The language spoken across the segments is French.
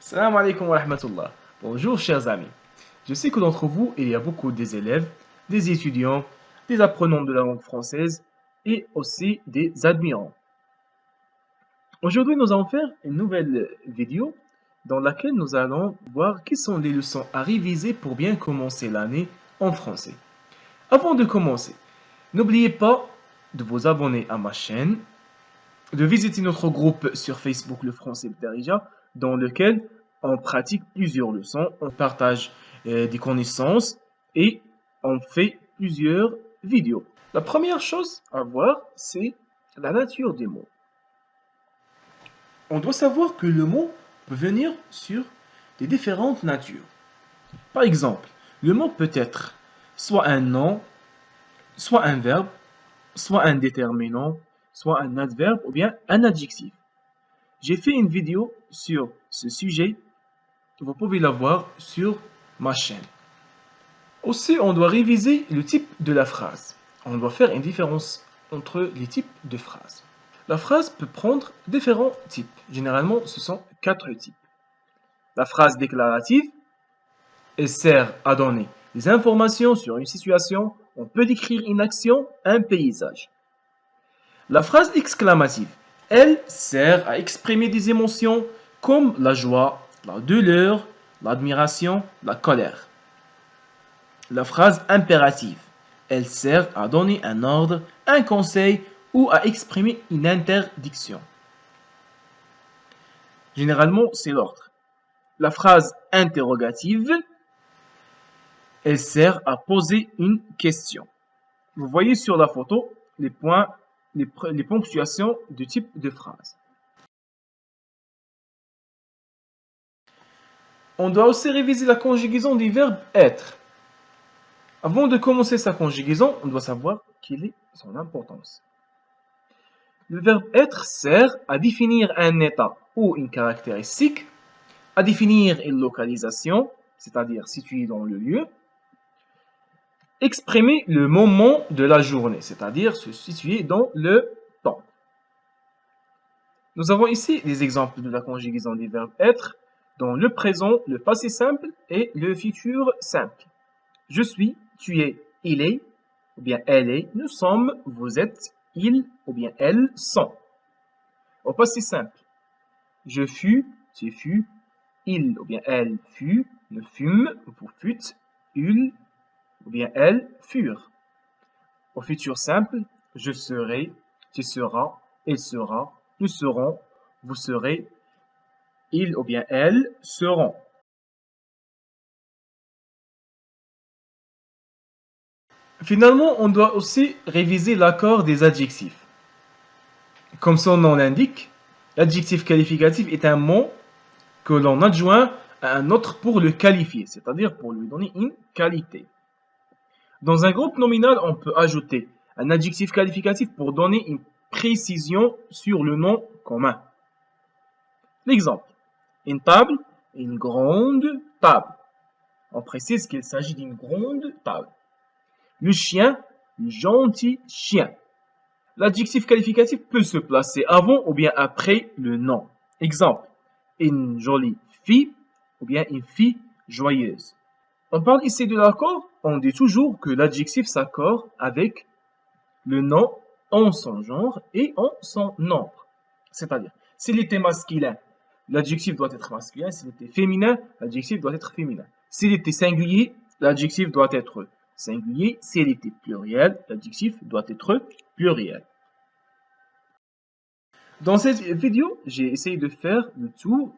Salam alaikum wa rahmatullah. Bonjour chers amis. Je sais que d'entre vous, il y a beaucoup des élèves, des étudiants, des apprenants de la langue française et aussi des admirants. Aujourd'hui, nous allons faire une nouvelle vidéo dans laquelle nous allons voir quelles sont les leçons à réviser pour bien commencer l'année en français. Avant de commencer, n'oubliez pas de vous abonner à ma chaîne, de visiter notre groupe sur Facebook Le Français Darija, dans lequel on pratique plusieurs leçons, on partage des connaissances et on fait plusieurs vidéos. La première chose à voir, c'est la nature des mots. On doit savoir que le mot peut venir sur des différentes natures. Par exemple, le mot peut être soit un nom, soit un verbe, soit un déterminant, soit un adverbe ou bien un adjectif. J'ai fait une vidéo sur ce sujet, vous pouvez la voir sur ma chaîne. Aussi, on doit réviser le type de la phrase. On doit faire une différence entre les types de phrases. La phrase peut prendre différents types. Généralement, ce sont 4 types. La phrase déclarative, elle sert à donner des informations sur une situation. On peut décrire une action, un paysage. La phrase exclamative, elle sert à exprimer des émotions comme la joie, la douleur, l'admiration, la colère. La phrase impérative, elle sert à donner un ordre, un conseil ou à exprimer une interdiction. Généralement, c'est l'ordre. La phrase interrogative, elle sert à poser une question. Vous voyez sur la photo les points, les ponctuations du type de phrase. On doit aussi réviser la conjugaison du verbe être. Avant de commencer sa conjugaison, on doit savoir quelle est son importance. Le verbe être sert à définir un état ou une caractéristique, à définir une localisation, c'est-à-dire située dans le lieu, exprimer le moment de la journée, c'est-à-dire se situer dans le temps. Nous avons ici des exemples de la conjugaison du verbe être dans le présent, le passé simple et le futur simple. Je suis, tu es, il est, ou bien elle est, nous sommes, vous êtes, ils, ou bien elles sont. Au passé simple, je fus, tu fus, il, ou bien elle fut, nous fûmes, vous fûtes, ils, ou bien elles furent. Au futur simple, je serai, tu seras, elle sera, nous serons, vous serez, ils ou bien elles seront. Finalement, on doit aussi réviser l'accord des adjectifs. Comme son nom l'indique, l'adjectif qualificatif est un mot que l'on adjoint à un autre pour le qualifier, c'est-à-dire pour lui donner une qualité. Dans un groupe nominal, on peut ajouter un adjectif qualificatif pour donner une précision sur le nom commun. L'exemple, une table, une grande table. On précise qu'il s'agit d'une grande table. Le chien, le gentil chien. L'adjectif qualificatif peut se placer avant ou bien après le nom. Exemple, une jolie fille ou bien une fille joyeuse. On parle ici de l'accord, on dit toujours que l'adjectif s'accorde avec le nom en son genre et en son nombre. C'est-à-dire, s'il était masculin, l'adjectif doit être masculin. S'il était féminin, l'adjectif doit être féminin. S'il était singulier, l'adjectif doit être singulier. S'il était pluriel, l'adjectif doit être pluriel. Dans cette vidéo, j'ai essayé de faire le tour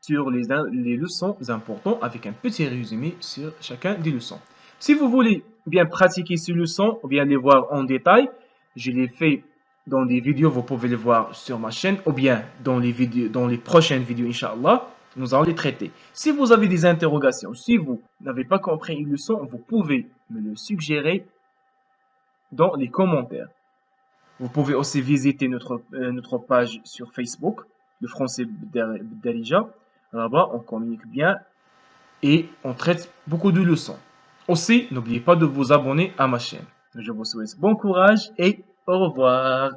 sur les leçons importantes avec un petit résumé sur chacun des leçons. Si vous voulez bien pratiquer ces leçons ou bien les voir en détail, je les fais dans des vidéos, vous pouvez les voir sur ma chaîne ou bien dans les prochaines vidéos, Inch'Allah, nous allons les traiter. Si vous avez des interrogations, si vous n'avez pas compris une leçon, vous pouvez me le suggérer dans les commentaires. Vous pouvez aussi visiter notre page sur Facebook, le français Darija. Là-bas, on communique bien et on traite beaucoup de leçons. Aussi, n'oubliez pas de vous abonner à ma chaîne. Je vous souhaite bon courage et au revoir.